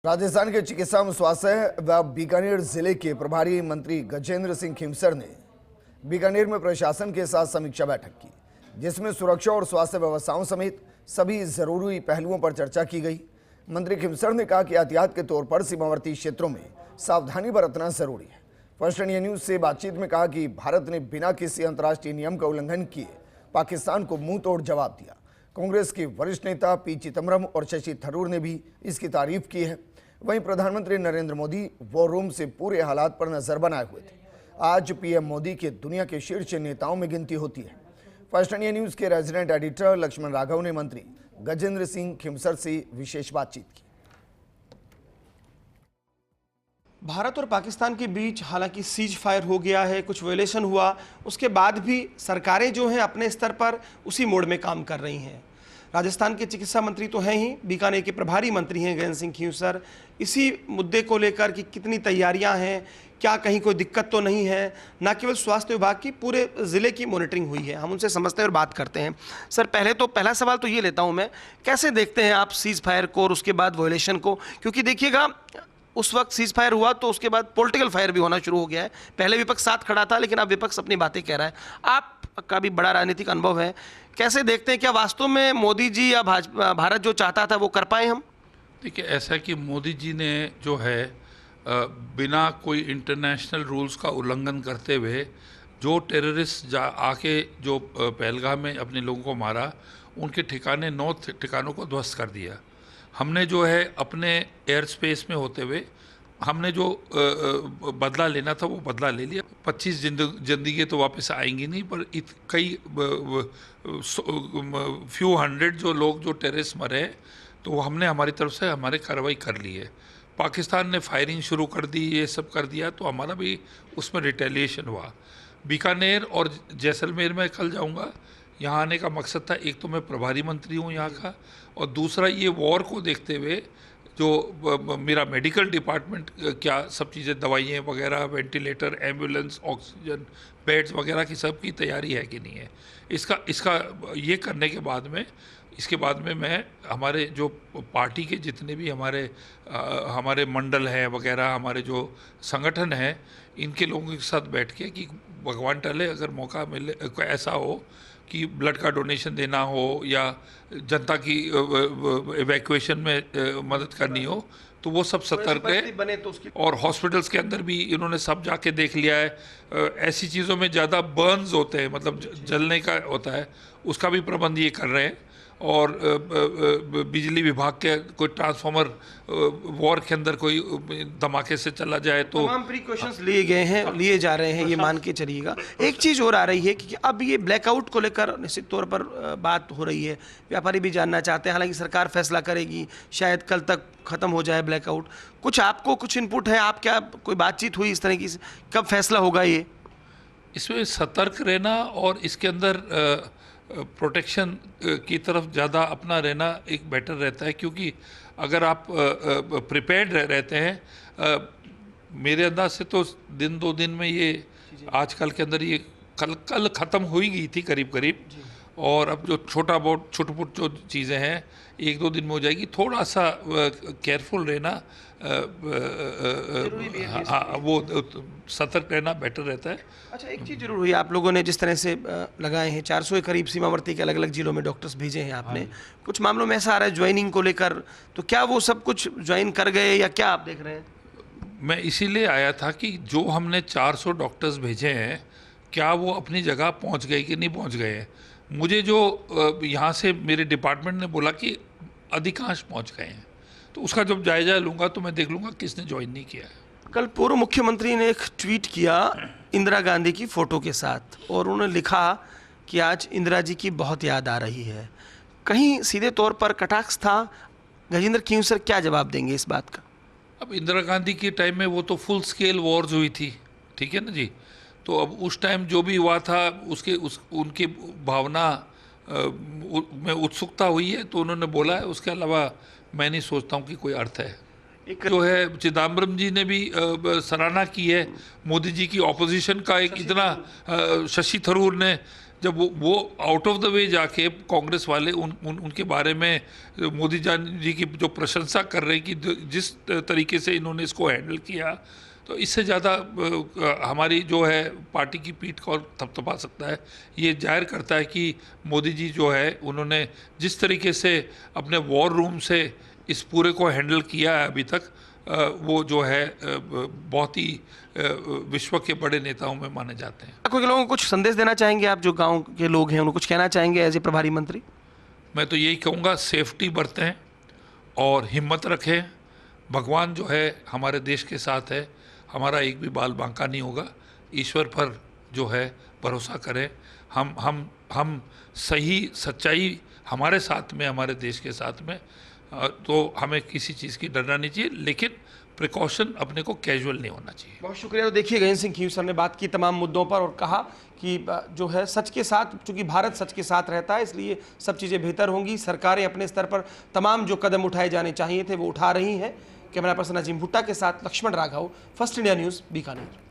राजस्थान के चिकित्सा एवं स्वास्थ्य व बीकानेर जिले के प्रभारी मंत्री गजेंद्र सिंह खींवसर ने बीकानेर में प्रशासन के साथ समीक्षा बैठक की, जिसमें सुरक्षा और स्वास्थ्य व्यवस्थाओं समेत सभी जरूरी पहलुओं पर चर्चा की गई। मंत्री खींवसर ने कहा कि एहतियात के तौर पर सीमावर्ती क्षेत्रों में सावधानी बरतना जरूरी है। फर्स्ट इंडिया न्यूज से बातचीत में कहा कि भारत ने बिना किसी अंतर्राष्ट्रीय नियम का उल्लंघन किए पाकिस्तान को मुंह तोड़ जवाब दिया। कांग्रेस के वरिष्ठ नेता पी चिदम्बरम और शशि थरूर ने भी इसकी तारीफ की है। वहीं प्रधानमंत्री नरेंद्र मोदी वॉर रूम से पूरे हालात पर नजर बनाए हुए थे। आज पीएम मोदी के दुनिया के शीर्ष नेताओं में गिनती होती है। फर्स्ट इंडिया न्यूज के रेजिडेंट एडिटर लक्ष्मण राघव ने मंत्री गजेंद्र सिंह खींवसर से विशेष बातचीत की। भारत और पाकिस्तान के बीच हालांकि सीज फायर हो गया है, कुछ वायलेशन हुआ, उसके बाद भी सरकारें जो हैं अपने स्तर पर उसी मोड में काम कर रही हैं। राजस्थान के चिकित्सा मंत्री तो हैं ही, बीकानेर के प्रभारी मंत्री हैं गजेंद्र सिंह खींवसर। इसी मुद्दे को लेकर कि कितनी तैयारियां हैं, क्या कहीं कोई दिक्कत तो नहीं है, न केवल स्वास्थ्य विभाग की पूरे ज़िले की मॉनिटरिंग हुई है। हम उनसे समझते हैं और बात करते हैं। सर, पहला सवाल तो ये लेता हूँ मैं, कैसे देखते हैं आप सीज फायर को और उसके बाद वायलेशन को? क्योंकि देखिएगा, उस वक्त सीज फायर हुआ तो उसके बाद पॉलिटिकल फायर भी होना शुरू हो गया है। पहले विपक्ष साथ खड़ा था, लेकिन अब विपक्ष अपनी बातें कह रहा है। आपका भी बड़ा राजनीतिक अनुभव है, कैसे देखते हैं, क्या वास्तव में मोदी जी या भारत जो चाहता था वो कर पाए हम? देखिए, ऐसा कि मोदी जी ने जो है बिना कोई इंटरनेशनल रूल्स का उल्लंघन करते हुए जो टेररिस्ट आके जो पहलगाम में अपने लोगों को मारा, उनके ठिकाने 9 ठिकानों को ध्वस्त कर दिया। हमने जो है अपने एयर स्पेस में होते हुए हमने जो बदला लेना था वो बदला ले लिया। 25 जिंदगी तो वापस आएंगी नहीं, पर कई फ्यू हंड्रेड जो लोग जो टेररिस्ट मरे, तो वो हमने हमारी तरफ से हमारी कार्रवाई कर ली है। पाकिस्तान ने फायरिंग शुरू कर दी, ये सब कर दिया, तो हमारा भी उसमें रिटेलिएशन हुआ। बीकानेर और जैसलमेर में कल जाऊंगा। यहाँ आने का मकसद था, एक तो मैं प्रभारी मंत्री हूँ यहाँ का, और दूसरा ये वॉर को देखते हुए जो मेरा मेडिकल डिपार्टमेंट क्या सब चीज़ें, दवाइयाँ वगैरह, वेंटिलेटर, एम्बुलेंस, ऑक्सीजन, बेड्स वगैरह की सब की तैयारी है कि नहीं है। इसका ये करने के बाद में, इसके बाद में मैं हमारे जो पार्टी के जितने भी हमारे मंडल हैं वगैरह, हमारे जो संगठन हैं, इनके लोगों के साथ बैठ के कि भगवान टले अगर मौका मिले, ऐसा हो कि ब्लड का डोनेशन देना हो या जनता की इवैक्यूएशन में मदद करनी हो, तो वो सब सतर्क है। तो उसकी और हॉस्पिटल्स के अंदर भी इन्होंने सब जाके देख लिया है। ऐसी चीज़ों में ज़्यादा बर्न्स होते हैं, मतलब जलने का होता है, उसका भी प्रबंध ये कर रहे हैं। और बिजली विभाग के कोई ट्रांसफार्मर वॉर के अंदर कोई धमाके से चला जाए तो तमाम प्रिकॉशंस लिए गए हैं, लिए जा रहे हैं, ये मान के चलिएगा। एक चीज़ और आ रही है कि अब ये ब्लैकआउट को लेकर निश्चित तौर पर बात हो रही है, व्यापारी भी जानना चाहते हैं। हालांकि सरकार फैसला करेगी, शायद कल तक ख़त्म हो जाए ब्लैकआउट। कुछ आपको कुछ इनपुट है, आप क्या कोई बातचीत हुई इस तरह की, कब फैसला होगा ये? इसमें सतर्क रहना और इसके अंदर प्रोटेक्शन की तरफ ज़्यादा अपना रहना एक बेटर रहता है, क्योंकि अगर आप प्रिपेयर्ड रहते हैं, मेरे अंदाज से तो दिन 2 दिन में ये आजकल के अंदर ये कल ख़त्म हो ही गई थी करीब करीब। और अब जो छोटे पुट जो चीज़ें हैं 1-2 दिन में हो जाएगी। थोड़ा सा केयरफुल रहना, हाँ, वो सतर्क रहना बेटर रहता है। अच्छा, एक चीज़ जरूर हुई, आप लोगों ने जिस तरह से लगाए हैं 400 के करीब सीमावर्ती के अलग अलग जिलों में डॉक्टर्स भेजे हैं आपने। कुछ मामलों में ऐसा आ रहा है ज्वाइनिंग को लेकर, तो क्या वो सब कुछ ज्वाइन कर गए या क्या आप देख रहे हैं? मैं इसीलिए आया था कि जो हमने 400 डॉक्टर्स भेजे हैं, क्या वो अपनी जगह पहुंच गए कि नहीं पहुंच गए हैं। मुझे जो यहाँ से मेरे डिपार्टमेंट ने बोला कि अधिकांश पहुंच गए हैं, तो उसका जब जायजा लूँगा तो मैं देख लूँगा किसने ज्वाइन नहीं किया है। कल पूर्व मुख्यमंत्री ने एक ट्वीट किया इंदिरा गांधी की फ़ोटो के साथ, और उन्होंने लिखा कि आज इंदिरा जी की बहुत याद आ रही है। कहीं सीधे तौर पर कटाक्ष था? गजेंद्र खींवसर क्या जवाब देंगे इस बात का? अब इंदिरा गांधी के टाइम में वो तो फुल स्केल वॉर्स हुई थी, ठीक है ना जी। तो अब उस टाइम जो भी हुआ था उनकी भावना में उत्सुकता हुई है, तो उन्होंने बोला है। उसके अलावा मैं नहीं सोचता हूँ कि कोई अर्थ है। एक जो है चिदम्बरम जी ने भी सराहना की है मोदी जी की ऑपोजिशन का, एक इतना शशि थरूर ने जब वो आउट ऑफ द वे जाके कांग्रेस वाले उनके बारे में मोदी जी की जो प्रशंसा कर रहे हैं कि जिस तरीके से इन्होंने इसको हैंडल किया, तो इससे ज़्यादा हमारी जो है पार्टी की पीठ को थपथपा सकता है। ये जाहिर करता है कि मोदी जी जो है उन्होंने जिस तरीके से अपने वॉर रूम से इस पूरे को हैंडल किया है अभी तक, वो जो है बहुत ही विश्व के बड़े नेताओं में माने जाते हैं। कोई लोगों को कुछ संदेश देना चाहेंगे आप, जो गांव के लोग हैं उनको कुछ कहना चाहेंगे एज ए प्रभारी मंत्री? मैं तो यही कहूँगा, सेफ्टी बरतें और हिम्मत रखें। भगवान जो है हमारे देश के साथ है, हमारा एक भी बाल बांका नहीं होगा। ईश्वर पर जो है भरोसा करें। हम सही सच्चाई हमारे साथ में, हमारे देश के साथ में, तो हमें किसी चीज़ की डरना नहीं चाहिए, लेकिन प्रिकॉशन अपने को कैजुअल नहीं होना चाहिए। बहुत शुक्रिया। तो देखिए, गजेंद्र सिंह खींवसर ने बात की तमाम मुद्दों पर और कहा कि जो है सच के साथ, चूंकि भारत सच के साथ रहता है इसलिए सब चीज़ें बेहतर होंगी। सरकारें अपने स्तर पर तमाम जो कदम उठाए जाने चाहिए थे वो उठा रही हैं। कैमरा पर्सन अजीम भुट्टा के साथ Lakshman Raghav, First India News, Bikaner.